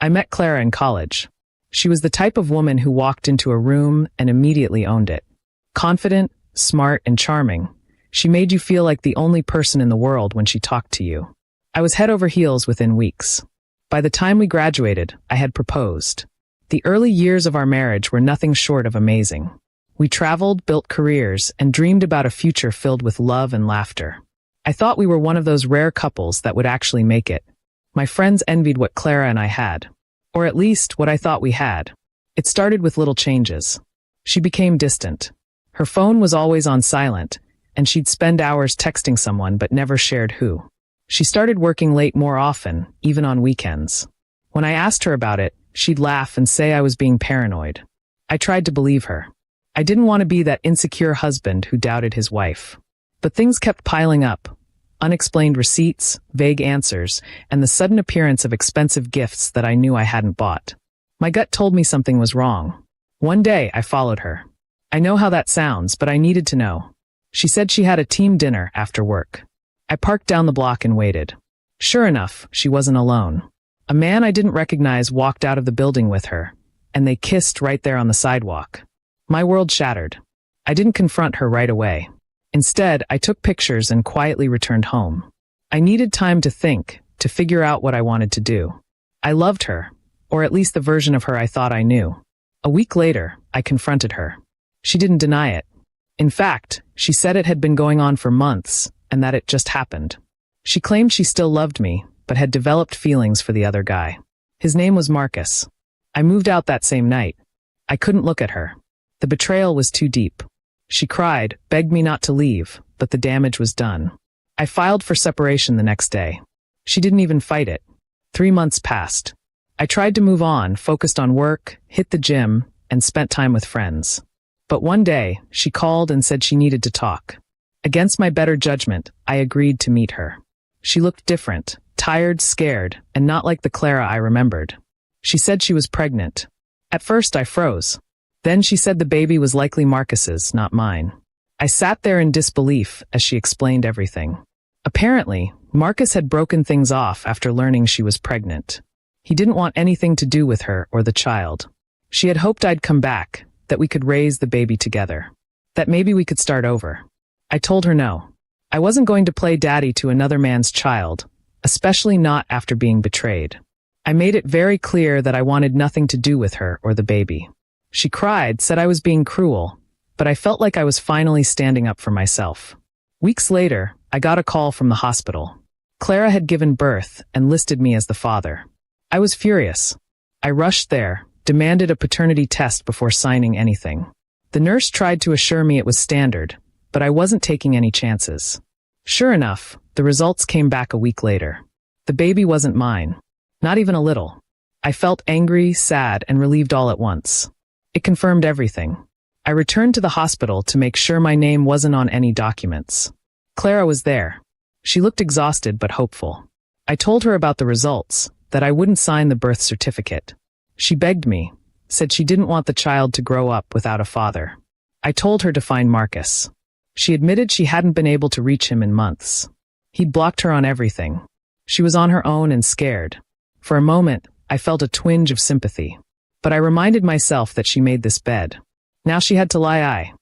I met Clara in college. She was the type of woman who walked into a room and immediately owned it. Confident, smart, and charming, she made you feel like the only person in the world when she talked to you. I was head over heels within weeks. By the time we graduated, I had proposed. The early years of our marriage were nothing short of amazing. We traveled, built careers, and dreamed about a future filled with love and laughter. I thought we were one of those rare couples that would actually make it. My friends envied what Clara and I had. Or at least, what I thought we had. It started with little changes. She became distant. Her phone was always on silent, and she'd spend hours texting someone but never shared who. She started working late more often, even on weekends. When I asked her about it, she'd laugh and say I was being paranoid. I tried to believe her. I didn't want to be that insecure husband who doubted his wife. But things kept piling up. Unexplained receipts, vague answers, and the sudden appearance of expensive gifts that I knew I hadn't bought. My gut told me something was wrong. One day, I followed her. I know how that sounds, but I needed to know. She said she had a team dinner after work. I parked down the block and waited. Sure enough, she wasn't alone. A man I didn't recognize walked out of the building with her, and they kissed right there on the sidewalk. My world shattered. I didn't confront her right away. Instead, I took pictures and quietly returned home. I needed time to think, to figure out what I wanted to do. I loved her, or at least the version of her I thought I knew. A week later, I confronted her. She didn't deny it. In fact, she said it had been going on for months, and that it just happened. She claimed she still loved me, but had developed feelings for the other guy. His name was Marcus. I moved out that same night. I couldn't look at her. The betrayal was too deep. She cried, begged me not to leave, but the damage was done. I filed for separation the next day. She didn't even fight it. 3 months passed. I tried to move on, focused on work, hit the gym, and spent time with friends. But one day, she called and said she needed to talk. Against my better judgment, I agreed to meet her. She looked different, tired, scared, and not like the Clara I remembered. She said she was pregnant. At first, I froze. Then she said the baby was likely Marcus's, not mine. I sat there in disbelief as she explained everything. Apparently, Marcus had broken things off after learning she was pregnant. He didn't want anything to do with her or the child. She had hoped I'd come back, that we could raise the baby together. That maybe we could start over. I told her no. I wasn't going to play daddy to another man's child, especially not after being betrayed. I made it very clear that I wanted nothing to do with her or the baby. She cried, said I was being cruel, but I felt like I was finally standing up for myself. Weeks later, I got a call from the hospital. Clara had given birth and listed me as the father. I was furious. I rushed there, demanded a paternity test before signing anything. The nurse tried to assure me it was standard, but I wasn't taking any chances. Sure enough, the results came back a week later. The baby wasn't mine. Not even a little. I felt angry, sad, and relieved all at once. It confirmed everything. I returned to the hospital to make sure my name wasn't on any documents. Clara was there. She looked exhausted but hopeful. I told her about the results, that I wouldn't sign the birth certificate. She begged me, said she didn't want the child to grow up without a father. I told her to find Marcus. She admitted she hadn't been able to reach him in months. He'd blocked her on everything. She was on her own and scared. For a moment, I felt a twinge of sympathy. But I reminded myself that she made this bed. Now she had to lie.